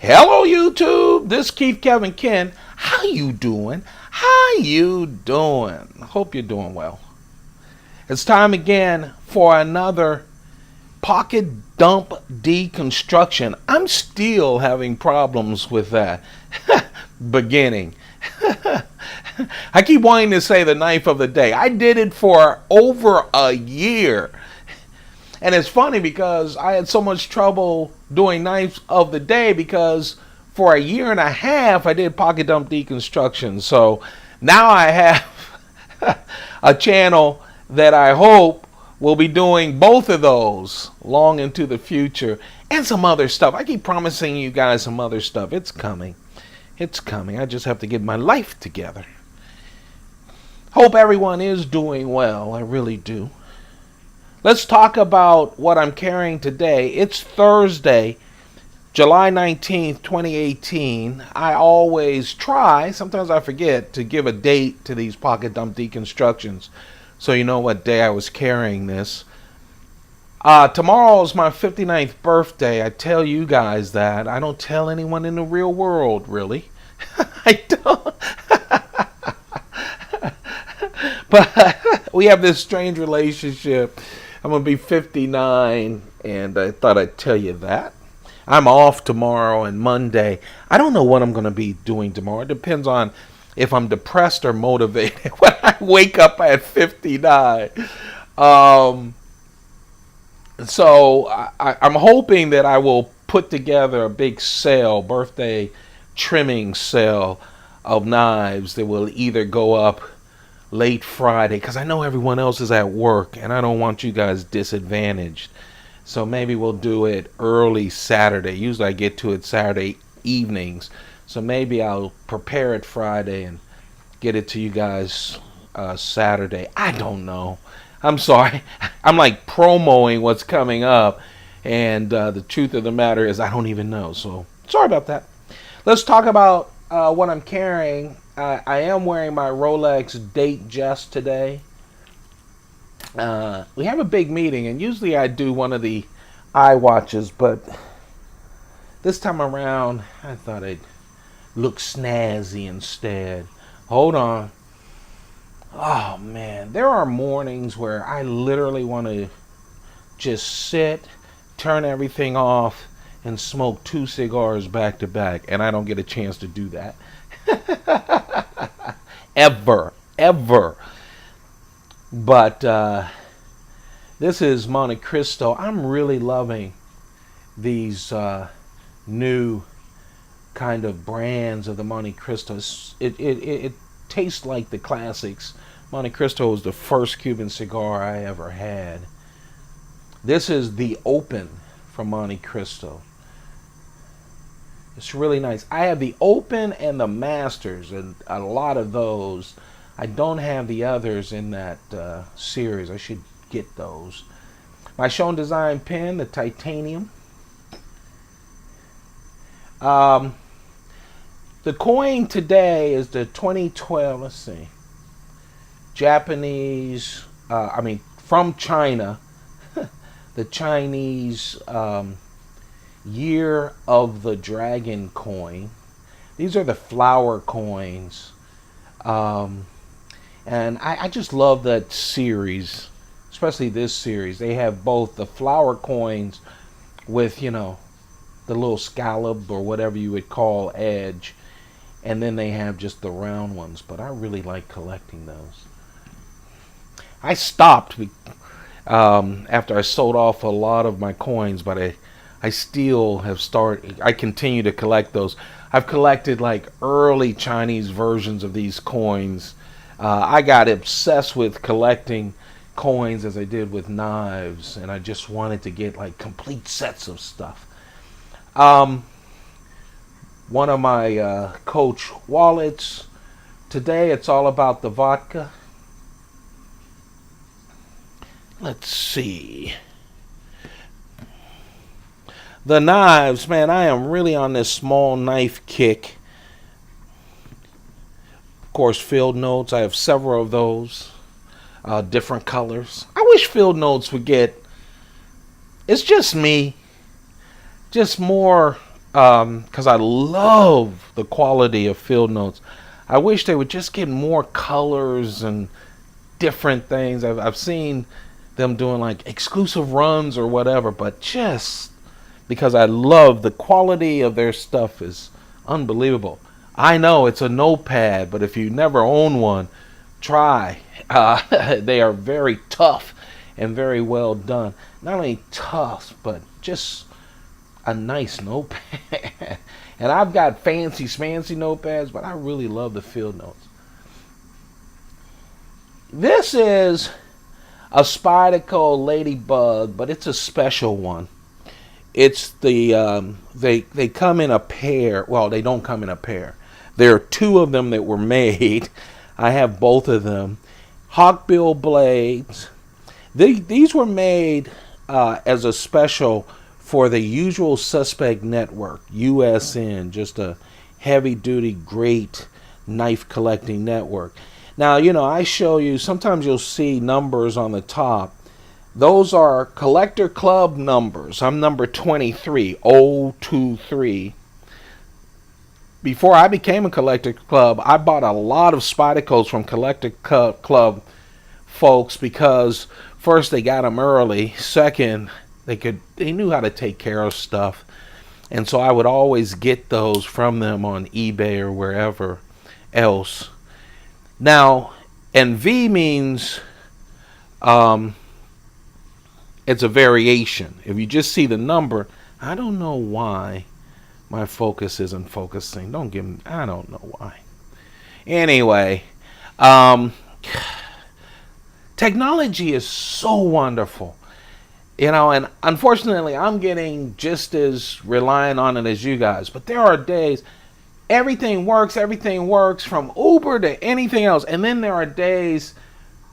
Hello YouTube, this Keith Kevin Ken. How you doing? How you doing? Hope you're doing well. It's time again for another pocket dump deconstruction. I'm still having problems with that beginning. I keep wanting to say the knife of the day. I did it for over a year. And it's funny because I had so much trouble doing knives of the day because for a year and a half I did pocket dump deconstruction. So now I have a channel that I hope will be doing both of those long into the future and some other stuff. I keep promising you guys some other stuff. It's coming. It's coming. I just have to get my life together. Hope everyone is doing well. I really do. Let's talk about what I'm carrying today. It's Thursday, July 19th, 2018. I always try, sometimes I forget, to give a date to these pocket dump deconstructions so you know what day I was carrying this. Tomorrow is my 59th birthday. I tell you guys that. I don't tell anyone in the real world, really. I don't. But we have this strange relationship. I'm going to be 59, and I thought I'd tell you that. I'm off tomorrow and Monday. I don't know what I'm going to be doing tomorrow. It depends on if I'm depressed or motivated when I wake up at 59. So I'm hoping that I will put together a big sale, birthday trimming sale of knives that will either go up late Friday, because I know everyone else is at work and I don't want you guys disadvantaged. So maybe we'll do it early Saturday. Usually I get to it Saturday evenings. So maybe I'll prepare it Friday and get it to you guys Saturday. I don't know. I'm sorry. I'm like promoting what's coming up. And the truth of the matter is I don't even know. So sorry about that. Let's talk about what I'm carrying. I am wearing my Rolex Datejust today. We have a big meeting, and usually I do one of the iWatches, but this time around I thought I'd look snazzy instead. Hold on. Oh man, there are mornings where I literally want to just sit, turn everything off, and smoke 2 cigars back to back, and I don't get a chance to do that. ever. But this is Monte Cristo. I'm really loving these new kind of brands of the Monte Cristo. It tastes like the classics. Monte Cristo was the first Cuban cigar I ever had. This is the Open from Monte Cristo. It's really nice. I have the Open and the Masters, and a lot of those. I don't have the others in that series. I should get those. My Shown Design pen, the titanium. The coin today is the 2012, let's see, Japanese, from China, the Chinese Year of the Dragon coin. These are the flower coins. And I just love that series, especially this series. They have both the flower coins with, you know, the little scallop or whatever you would call edge, and then they have just the round ones. But I really like collecting those. I stopped after I sold off a lot of my coins, but I still have started. I continue to collect those. I've collected like early Chinese versions of these coins. I got obsessed with collecting coins as I did with knives, and I just wanted to get like complete sets of stuff. One of my Coach wallets. Today it's all about the vodka. Let's see. The knives, man, I am really on this small knife kick. Of course, field notes. I have several of those. Different colors. I wish field notes would get... It's just me. Just more because I love the quality of field notes. I wish they would just get more colors and different things. I've seen them doing like exclusive runs or whatever, but just because I love the quality of their stuff is unbelievable. I know it's a notepad, but if you never own one, try. They are very tough and very well done. Not only tough, but just a nice notepad. And I've got fancy smancy notepads, but I really love the field notes. This is a Spyderco LadyBug, but it's a special one. It's the they come in a pair. Well, they don't come in a pair. There are two of them that were made. I have both of them. Hawkbill blades. These were made as a special for the Usual Suspect Network, USN, just a heavy-duty, great knife collecting network. Now, you know, I show you, sometimes you'll see numbers on the top. Those are collector club numbers. I'm number 23, 023. Before I became a collector club, I bought a lot of Spydercos from collector club folks because first, they got them early. Second, they knew how to take care of stuff. And so I would always get those from them on eBay or wherever else. Now, and V means it's a variation. If you just see the number, I don't know why my focus isn't focusing. I don't know why. Anyway, technology is so wonderful. You know, and unfortunately, I'm getting just as reliant on it as you guys. But there are days, everything works from Uber to anything else. And then there are days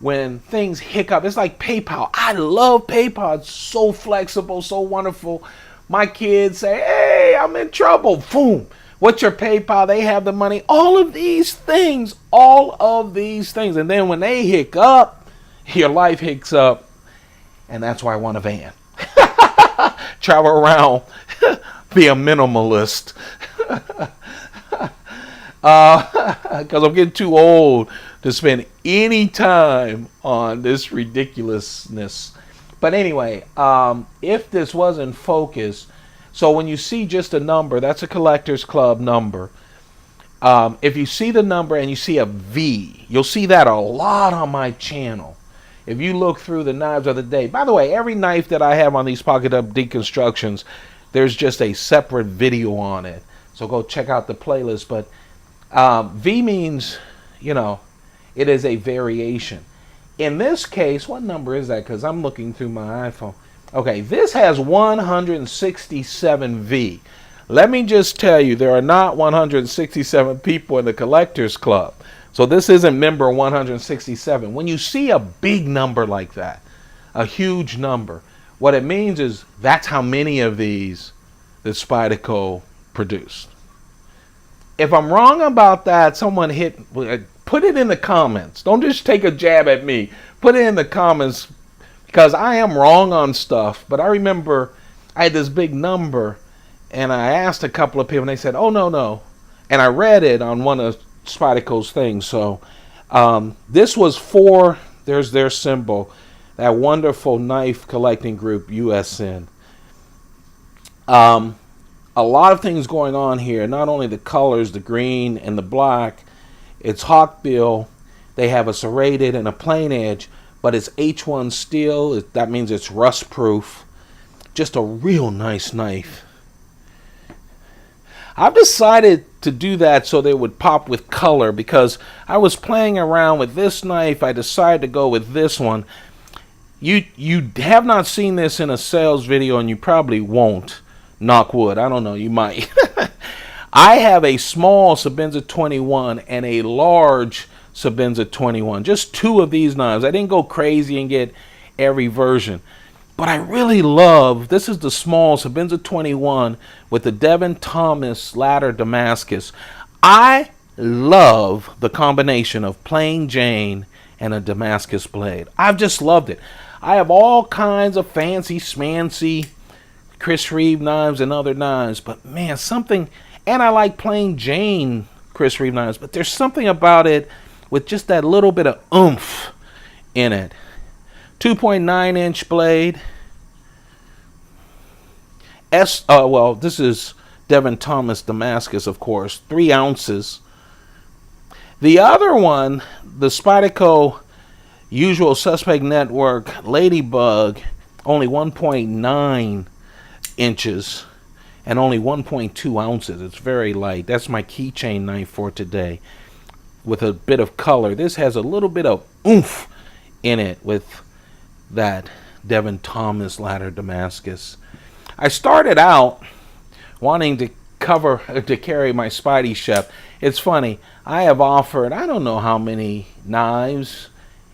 when things hiccup. It's like PayPal. I love PayPal. It's so flexible, so wonderful. My kids say, hey, I'm in trouble. Boom. What's your PayPal? They have the money. All of these things. And then when they hiccup, your life hicks up. And that's why I want a van. Travel around. Be a minimalist. Because I'm getting too old to spend any time on this ridiculousness. But anyway, if this wasn't focused, so when you see just a number, that's a collector's club number. If you see the number and you see a V, you'll see that a lot on my channel. If you look through the knives of the day. By the way, every knife that I have on these Pocket Up deconstructions, there's just a separate video on it. So go check out the playlist. But V means, you know, it is a variation. In this case, what number is that? Because I'm looking through my iPhone. Okay, this has 167V. Let me just tell you, there are not 167 people in the Collectors Club. So this isn't member 167. When you see a big number like that, a huge number, what it means is that's how many of these that Spyderco produced. If I'm wrong about that, someone put it in the comments. Don't just take a jab at me. Put it in the comments because I am wrong on stuff. But I remember I had this big number and I asked a couple of people and they said, oh, no. And I read it on one of Spyderco's things. So this was for, there's their symbol, that wonderful knife collecting group, USN. A lot of things going on here. Not only the colors, the green and the black. It's Hawkbill. They have a serrated and a plain edge, but it's H1 steel. That means it's rust proof. Just a real nice knife. I've decided to do that so they would pop with color because I was playing around with this knife. I decided to go with this one. You have not seen this in a sales video and you probably won't. Knock wood. I don't know. You might. I have a small Sebenza 21 and a large Sebenza 21. Just two of these knives. I didn't go crazy and get every version. But I really love, this is the small Sebenza 21 with the Devin Thomas ladder Damascus. I love the combination of plain Jane and a Damascus blade. I've just loved it. I have all kinds of fancy, smancy Chris Reeve knives and other knives, but man, something, and I like plain Jane Chris Reeve knives, but there's something about it with just that little bit of oomph in it. 2.9-inch blade. Well, this is Devin Thomas Damascus, of course, 3 ounces. The other one, the Spyderco Usual Suspect Network LadyBug, only 1.9 inches and only 1.2 ounces. It's very light. That's my keychain knife for today with a bit of color. This has a little bit of oomph in it with that Devin Thomas ladder Damascus. I started out wanting to carry my SpydieChef. It's funny, I have offered I don't know how many knives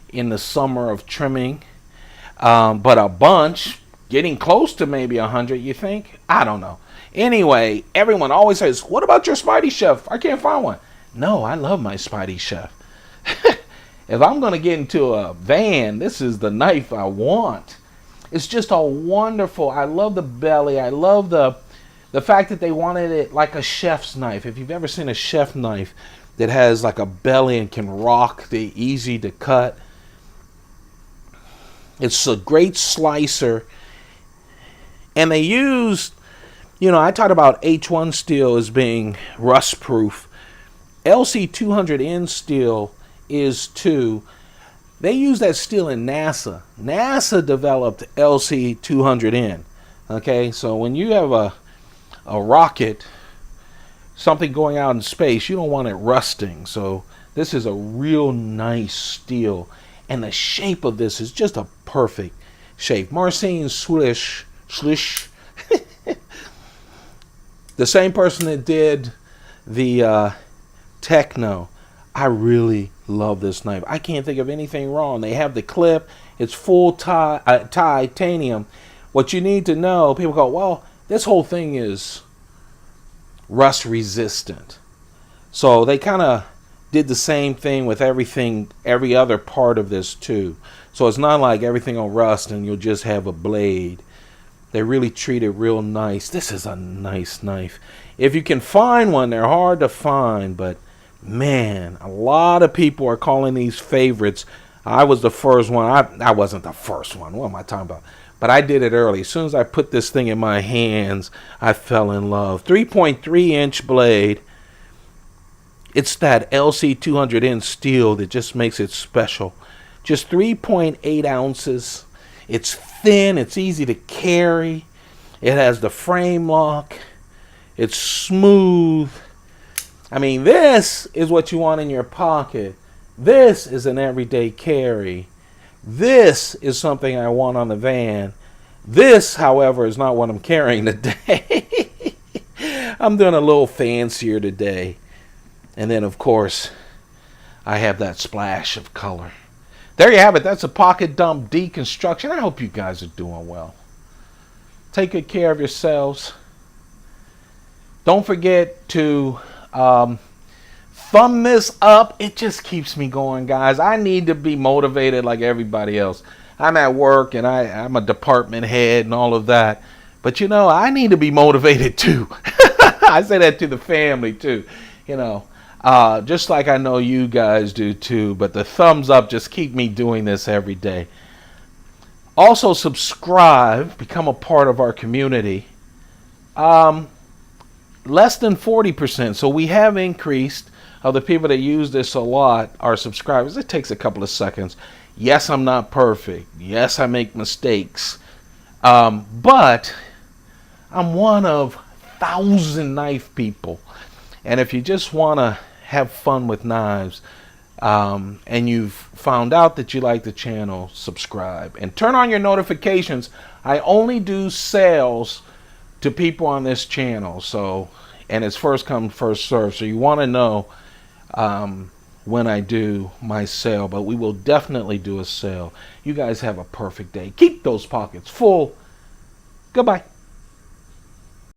in the summer of trimming, but a bunch, getting close to maybe 100, you think? I don't know. Anyway, everyone always says, what about your SpydieChef? I can't find one. No, I love my SpydieChef. If I'm going to get into a van, this is the knife I want. It's just a wonderful, I love the belly. I love the fact that they wanted it like a chef's knife. If you've ever seen a chef knife that has like a belly and can rock, they're easy to cut. It's a great slicer. And they used, I talked about H1 steel as being rust proof. LC200N steel is too. They use that steel in NASA. NASA developed LC200N. Okay, so when you have a rocket, something going out in space, you don't want it rusting. So this is a real nice steel. And the shape of this is just a perfect shape. Marcin Slish. The same person that did the Techno. I really love this knife. I can't think of anything wrong. They have the clip. It's full titanium. What you need to know, people go, well, this whole thing is rust resistant. So they kind of did the same thing with every other part of this too. So it's not like everything will rust and you'll just have a blade. They really treat it real nice. This is a nice knife. If you can find one, they're hard to find, but man, a lot of people are calling these favorites. I was the first one. I wasn't the first one. What am I talking about? But I did it early. As soon as I put this thing in my hands, I fell in love. 3.3-inch blade. It's that LC200N steel that just makes it special. Just 3.8 ounces. It's thin. It's easy to carry. It has the frame lock. It's smooth. I mean, this is what you want in your pocket. This is an everyday carry. This is something I want on the van. This, however, is not what I'm carrying today. I'm doing a little fancier today. And then, of course, I have that splash of color. There you have it. That's a pocket dump deconstruction. I hope you guys are doing well. Take good care of yourselves. Don't forget to thumb this up. It just keeps me going, guys. I need to be motivated like everybody else. I'm at work and I'm a department head and all of that. But I need to be motivated too. I say that to the family too. Just like I know you guys do too. But the thumbs up just keep me doing this every day. Also subscribe, become a part of our community. Less than 40%. So we have increased of the people that use this a lot, our subscribers. It takes a couple of seconds. Yes, I'm not perfect. Yes, I make mistakes. But I'm one of 1,000 knife people. And if you just want to have fun with knives, and you've found out that you like the channel, subscribe. And turn on your notifications. I only do sales to people on this channel, and it's first come first serve, so you want to know when I do my sale, but we will definitely do a sale. You guys have a perfect day. Keep those pockets full. Goodbye.